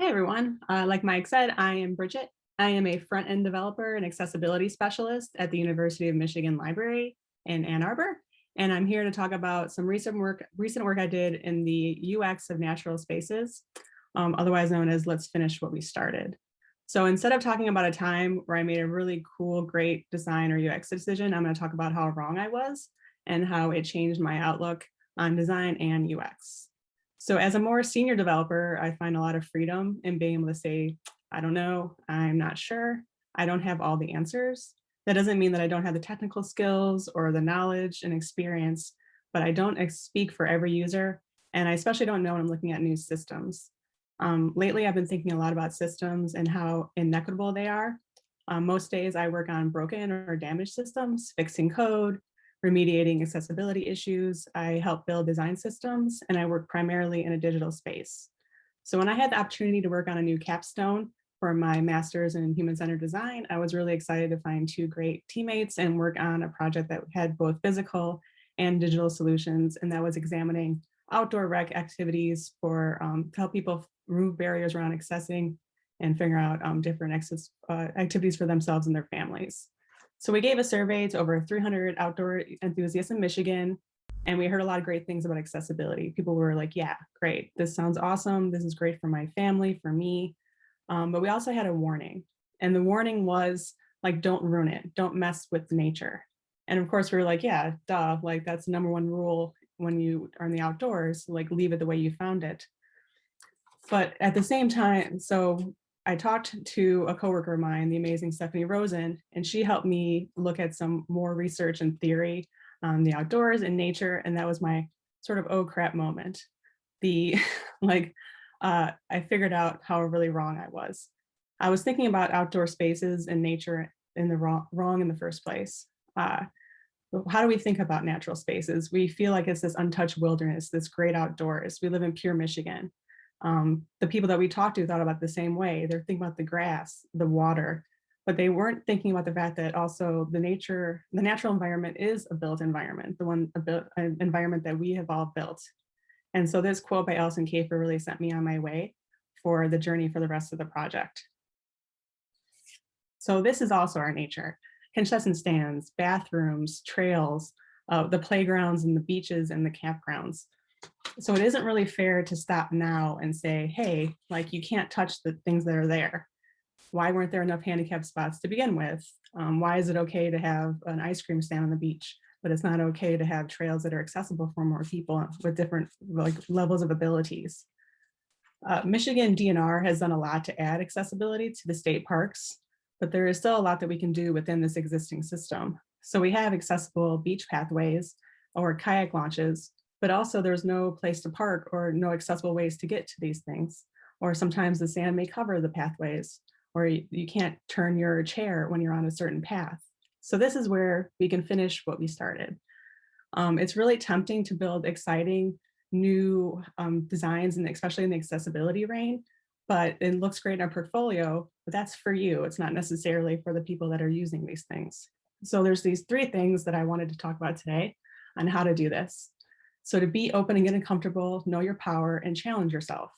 Hey everyone, like Mike said, I am Bridget. I am a front-end developer and accessibility specialist at the University of Michigan Library in Ann Arbor. And I'm here to talk about some recent work I did in the UX of natural spaces, otherwise known as Let's Finish What We Started. So instead of talking about a time where I made a really cool, great design or UX decision, I'm going to talk about how wrong I was and how it changed my outlook on design and UX. So as a more senior developer, I find a lot of freedom in being able to say, I don't know, I'm not sure, I don't have all the answers. That doesn't mean that I don't have the technical skills or the knowledge and experience, but I don't speak for every user. And I especially don't know when I'm looking at new systems. Lately, I've been thinking a lot about systems and how inequitable they are. Most days I work on broken or damaged systems, fixing code, remediating accessibility issues. I help build design systems, and I work primarily in a digital space. So when I had the opportunity to work on a new capstone for my master's in human-centered design, I was really excited to find two great teammates and work on a project that had both physical and digital solutions, and that was examining outdoor rec activities for to help people remove barriers around accessing and figure out different activities for themselves and their families. So we gave a survey to over 300 outdoor enthusiasts in Michigan, and we heard a lot of great things about accessibility. People were like, yeah, great, this sounds awesome. This is great for my family, for me. But we also had a warning. And the warning was like, don't ruin it. Don't mess with nature. And of course we were like, yeah, duh, like that's the number one rule when you are in the outdoors, like leave it the way you found it. But at the same time, so I talked to a coworker of mine, the amazing Stephanie Rosen, and she helped me look at some more research and theory on the outdoors and nature. And that was my sort of oh crap moment. The I figured out how really wrong I was. I was thinking about outdoor spaces and nature in the wrong in the first place. How do we think about natural spaces? We feel like it's this untouched wilderness, this great outdoors. We live in pure Michigan. The people that we talked to thought about the same way. They're thinking about the grass, the water, but they weren't thinking about the fact that also the natural environment is a built environment, an environment that we have all built. And so this quote by Alison Kafer really sent me on my way for the journey for the rest of the project. So this is also our nature: concession stands, bathrooms, trails, the playgrounds and the beaches and the campgrounds. So it isn't really fair to stop now and say, hey, like you can't touch the things that are there. Why weren't there enough handicap spots to begin with? Why is it okay to have an ice cream stand on the beach, but it's not okay to have trails that are accessible for more people with different like levels of abilities? Michigan DNR has done a lot to add accessibility to the state parks, but there is still a lot that we can do within this existing system. So we have accessible beach pathways or kayak launches, but also there's no place to park or no accessible ways to get to these things. Or sometimes the sand may cover the pathways, or you can't turn your chair when you're on a certain path. So this is where we can finish what we started. It's really tempting to build exciting new designs, and especially in the accessibility reign, but it looks great in our portfolio, but that's for you. It's not necessarily for the people that are using these things. So there's these three things that I wanted to talk about today on how to do this. So to be open and get uncomfortable, know your power and challenge yourself.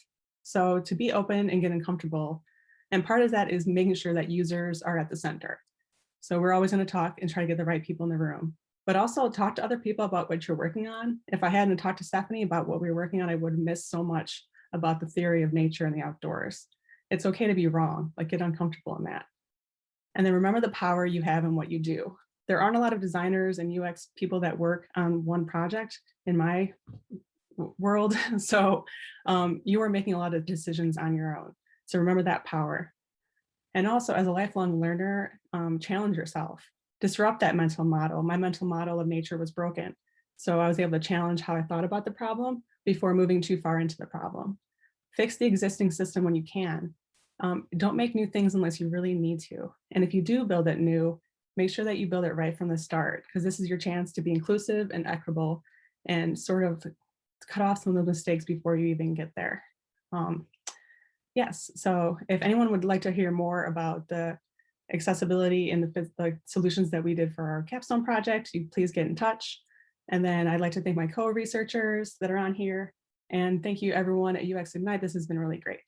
So to be open and get uncomfortable, and part of that is making sure that users are at the center. So we're always going to talk and try to get the right people in the room, but also talk to other people about what you're working on. If I hadn't talked to Stephanie about what we were working on, I would have missed so much about the theory of nature and the outdoors. It's okay to be wrong, like get uncomfortable in that. And then remember the power you have in what you do. There aren't a lot of designers and UX people that work on one project in my world. So you are making a lot of decisions on your own. So remember that power. And also as a lifelong learner, challenge yourself. Disrupt that mental model. My mental model of nature was broken. So I was able to challenge how I thought about the problem before moving too far into the problem. Fix the existing system when you can. Don't make new things unless you really need to. And if you do build it new, make sure that you build it right from the start, because this is your chance to be inclusive and equitable and sort of cut off some of the mistakes before you even get there. Yes, so if anyone would like to hear more about the accessibility and the solutions that we did for our capstone project, you please get in touch. And then I'd like to thank my co-researchers that are on here. And thank you everyone at UX Ignite. This has been really great.